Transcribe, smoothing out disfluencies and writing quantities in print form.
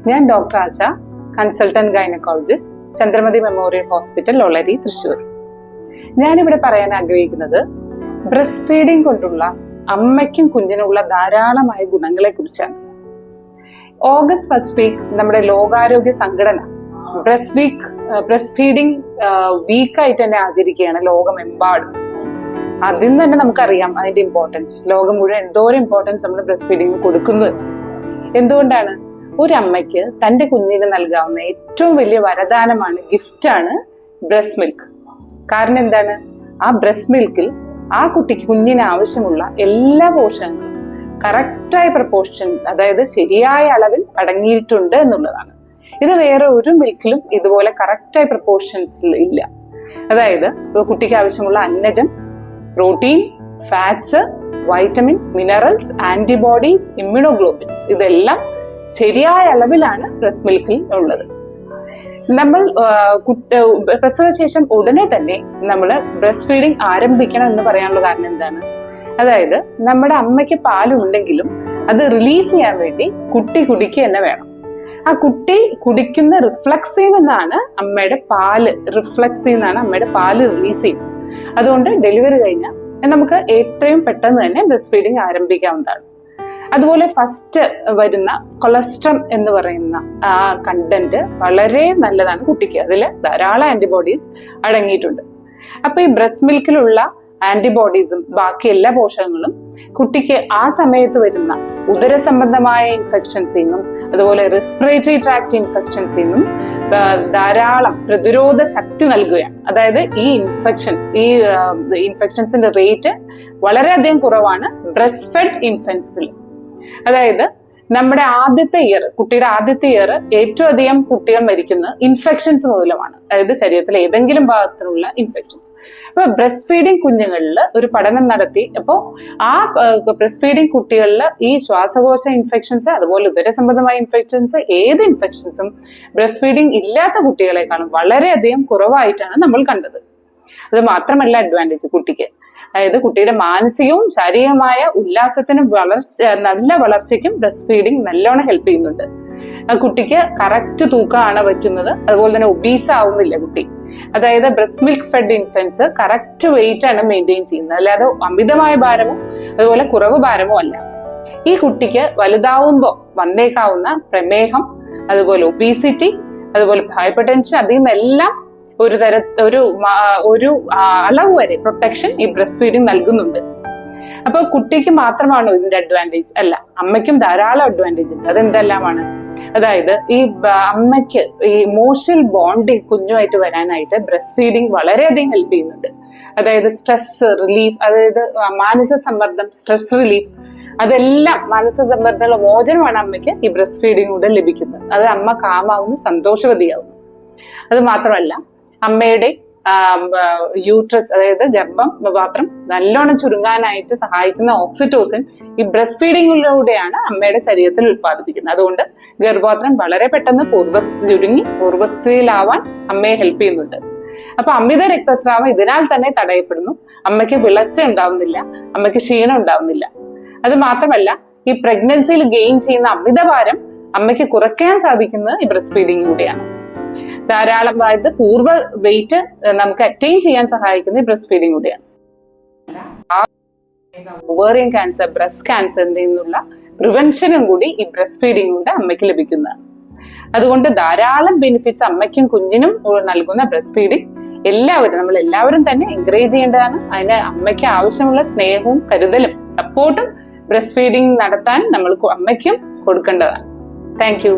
ഞാൻ doctor Asha, consultant gynaecologist, Chandramathi memorial hospital, Olari, Thrissur. ഞാനിവിടെ പറയാൻ ആഗ്രഹിക്കുന്നത് ബ്രസ്റ്റ് ഫീഡിംഗ് കൊണ്ടുള്ള അമ്മയ്ക്കും കുഞ്ഞിനുള്ള ധാരാളമായ ഗുണങ്ങളെ കുറിച്ചാണ്. ഓഗസ്റ്റ് ഫസ്റ്റ് വീക്ക് നമ്മുടെ ലോകാരോഗ്യ സംഘടന ബ്രസ്റ്റ് ഫീഡിംഗ് വീക്കായിട്ട് തന്നെ ആചരിക്കുകയാണ് ലോകമെമ്പാടും. അതിൽ തന്നെ നമുക്കറിയാം അതിന്റെ ഇമ്പോർട്ടൻസ്. ലോകം മുഴുവൻ എന്തോരം ഇമ്പോർട്ടൻസ് നമ്മൾ ബ്രസ്റ്റ് ഫീഡിംഗ് കൊടുക്കുന്നത്. എന്തുകൊണ്ടാണ്? ഒരു അമ്മയ്ക്ക് തന്റെ കുഞ്ഞിന് നൽകാവുന്ന ഏറ്റവും വലിയ വരദാനമാണ്, ഗിഫ്റ്റാണ് ബ്രസ്റ്റ് മിൽക്ക്. കാരണം എന്താണ്? ആ ബ്രസ്റ്റ് മിൽക്കിൽ ആ കുഞ്ഞിന് ആവശ്യമുള്ള എല്ലാ പോഷകങ്ങളും കറക്റ്റായ പ്രപ്പോർഷൻ, അതായത് ശരിയായ അളവിൽ അടങ്ങിയിട്ടുണ്ട് എന്നുള്ളതാണ്. ഇത് വേറെ ഒരു മിൽക്കിലും ഇതുപോലെ കറക്റ്റായ പ്രപ്പോർഷൻസിൽ ഇല്ല. അതായത് കുട്ടിക്ക് ആവശ്യമുള്ള അന്നജം, protein, fats, vitamins, minerals, antibodies, immunoglobulins, ഇതെല്ലാം ശരിയായ അളവിലാണ് ബ്രസ്റ്റ് മിൽക്കിൽ ഉള്ളത്. നമ്മൾ പ്രസവശേഷം ഉടനെ തന്നെ നമ്മൾ ബ്രസ്റ്റ് ഫീഡിംഗ് ആരംഭിക്കണം എന്ന് പറയാനുള്ള കാരണം എന്താണ്? അതായത് നമ്മുടെ അമ്മയ്ക്ക് പാലുണ്ടെങ്കിലും അത് റിലീസ് ചെയ്യാൻ വേണ്ടി കുട്ടി കുടിക്കുക തന്നെ വേണം. ആ കുട്ടി കുടിക്കുന്ന റിഫ്ലക്സിൽ നിന്നാണ് അമ്മയുടെ പാല് റിലീസ് ചെയ്യുന്നത്. അതുകൊണ്ട് ഡെലിവറി കഴിഞ്ഞാൽ നമുക്ക് എത്രയും പെട്ടെന്ന് തന്നെ ബ്രസ്റ്റ് ഫീഡിംഗ് ആരംഭിക്കാവുന്നതാണ്. അതുപോലെ ഫസ്റ്റ് വരുന്ന കൊളസ്ട്രം എന്ന് പറയുന്ന ആ കണ്ടന്റ് വളരെ നല്ലതാണ് കുട്ടിക്ക്. അതിൽ ധാരാളം ആന്റിബോഡീസ് അടങ്ങിയിട്ടുണ്ട്. അപ്പൊ ഈ ബ്രസ്റ്റ് മിൽക്കിലുള്ള ആന്റിബോഡീസും ബാക്കി എല്ലാ പോഷകങ്ങളും കുട്ടിക്ക് ആ സമയത്ത് വരുന്ന ഉദര സംബന്ധമായ ഇൻഫെക്ഷൻസിൽ നിന്നും അതുപോലെ റെസ്പിറേറ്ററി ട്രാക്ട് ഇൻഫെക്ഷൻസിൽ നിന്നും ധാരാളം പ്രതിരോധ ശക്തി നൽകുകയാണ്. അതായത് ഈ ഇൻഫെക്ഷൻസിന്റെ റേറ്റ് വളരെയധികം കുറവാണ് ബ്രസ്റ്റ് ഫെഡ് ഇൻഫൻസിൽ. അതായത് നമ്മുടെ കുട്ടിയുടെ ആദ്യത്തെ ഇയർ ഏറ്റവും അധികം കുട്ടികൾ മരിക്കുന്നത് ഇൻഫെക്ഷൻസ് മൂലമാണ്. അതായത് ശരീരത്തിലെ ഏതെങ്കിലും ഭാഗത്തിനുള്ള ഇൻഫെക്ഷൻസ്. അപ്പൊ ബ്രസ്റ്റ് ഫീഡിംഗ് കുഞ്ഞുങ്ങളിൽ ഒരു പഠനം നടത്തി. അപ്പോൾ ആ ബ്രസ്റ്റ് ഫീഡിംഗ് കുട്ടികളിൽ ഈ ശ്വാസകോശ ഇൻഫെക്ഷൻസ് അതുപോലെ ഉദര സംബന്ധമായ ഇൻഫെക്ഷൻസ്, ഏത് ഇൻഫെക്ഷൻസും ബ്രസ്റ്റ് ഫീഡിംഗ് ഇല്ലാത്ത കുട്ടികളെക്കാളും വളരെയധികം കുറവായിട്ടാണ് നമ്മൾ കണ്ടത്. അത് മാത്രമല്ല അഡ്വാൻറ്റേജ് കുട്ടിക്ക്, അതായത് കുട്ടിയുടെ മാനസികവും ശാരീരികമായ ഉല്ലാസത്തിനും നല്ല വളർച്ചയ്ക്കും ബ്രസ്റ്റ് ഫീഡിംഗ് നല്ലോണം ഹെൽപ്പ് ചെയ്യുന്നുണ്ട്. കുട്ടിക്ക് കറക്റ്റ് തൂക്കമാണ് വയ്ക്കുന്നത്. അതുപോലെ തന്നെ ഒബീസ് ആവുന്നില്ല കുട്ടി. അതായത് breast milk fed infants correct weight ആണ് മെയിൻറ്റെയിൻ ചെയ്യുന്നത്. അല്ലാതെ അമിതമായ ഭാരമോ അതുപോലെ കുറവ് ഭാരമോ അല്ല. ഈ കുട്ടിക്ക് വലുതാവുമ്പോൾ വന്നേക്കാവുന്ന പ്രമേഹം, അതുപോലെ ഒബീസിറ്റി, അതുപോലെ ഹൈപ്പർ ടെൻഷൻ, അതിൽ നിന്നെല്ലാം ഒരു അളവ് വരെ പ്രൊട്ടക്ഷൻ ഈ ബ്രസ്റ്റ് ഫീഡിംഗ് നൽകുന്നുണ്ട്. അപ്പൊ കുട്ടിക്ക് മാത്രമാണോ ഇതിന്റെ അഡ്വാൻറ്റേജ്? അല്ല, അമ്മയ്ക്കും ധാരാളം അഡ്വാൻറ്റേജ് ഉണ്ട്. അതെന്തെല്ലാമാണ്? അതായത് ഈ അമ്മയ്ക്ക് ഈ ഇമോഷണൽ ബോണ്ടിങ് കുഞ്ഞുമായിട്ട് വരാനായിട്ട് ബ്രസ്റ്റ് ഫീഡിംഗ് വളരെയധികം ഹെൽപ്പ് ചെയ്യുന്നുണ്ട്. അതായത് സ്ട്രെസ് റിലീഫ്, അതായത് മാനസിക സമ്മർദ്ദം, സ്ട്രെസ് റിലീഫ്, അതെല്ലാം മാനസിക സമ്മർദ്ദമുള്ള മോചനമാണ് അമ്മയ്ക്ക് ഈ ബ്രസ്റ്റ് ഫീഡിങ്ങിലൂടെ ലഭിക്കുന്നത്. അത് അമ്മ കാമാവുന്നു, സന്തോഷവതിയാവുന്നു. അത് മാത്രമല്ല അമ്മയുടെ യൂട്രസ്, അതായത് ഗർഭപാത്രം നല്ലോണം ചുരുങ്ങാനായിട്ട് സഹായിക്കുന്ന ഓക്സിറ്റോസിൻ ഈ ബ്രസ്റ്റ് ഫീഡിങ്ങിലൂടെയാണ് അമ്മയുടെ ശരീരത്തിൽ ഉത്പാദിപ്പിക്കുന്നത്. അതുകൊണ്ട് ഗർഭപാത്രം വളരെ പെട്ടെന്ന് പൂർവ്വസ്ഥിതിയിലാവാൻ അമ്മയെ ഹെൽപ്പ് ചെയ്യുന്നുണ്ട്. അപ്പൊ അമിത രക്തസ്രാവം ഇതിനാൽ തന്നെ തടയപ്പെടുന്നു. അമ്മയ്ക്ക് വിളർച്ച ഉണ്ടാവുന്നില്ല, അമ്മയ്ക്ക് ക്ഷീണം ഉണ്ടാവുന്നില്ല. അത് മാത്രമല്ല ഈ പ്രഗ്നൻസിയിൽ ഗെയിൻ ചെയ്യുന്ന അമിതഭാരം അമ്മയ്ക്ക് കുറയ്ക്കാൻ സാധിക്കുന്നത് ഈ ബ്രസ്റ്റ് ഫീഡിങ്ങിലൂടെയാണ്. ധാരാളം, അതായത് പൂർവ്വ വെയിറ്റ് നമുക്ക് അറ്റൈൻ ചെയ്യാൻ സഹായിക്കുന്നത് ബ്രസ്റ്റ് ഫീഡിംഗ് കൂടിയാണ്. ഓവേറിയൻ ക്യാൻസർ, ബ്രസ്റ്റ് ക്യാൻസറിൽ നിന്നുള്ള പ്രിവെൻഷനും കൂടി ഈ ബ്രസ്റ്റ് ഫീഡിംഗ് കൊണ്ട് അമ്മയ്ക്ക് ലഭിക്കുന്നതാണ്. അതുകൊണ്ട് ധാരാളം ബെനിഫിറ്റ്സ് അമ്മയ്ക്കും കുഞ്ഞിനും നൽകുന്ന ബ്രസ്റ്റ് ഫീഡിംഗ് നമ്മൾ എല്ലാവരും തന്നെ എൻകറേജ് ചെയ്യേണ്ടതാണ്. അതിന് അമ്മയ്ക്ക് ആവശ്യമുള്ള സ്നേഹവും കരുതലും സപ്പോർട്ടും ബ്രസ്റ്റ് ഫീഡിംഗ് നടത്താൻ നമ്മൾ അമ്മയ്ക്കും കൊടുക്കേണ്ടതാണ്. Thank you.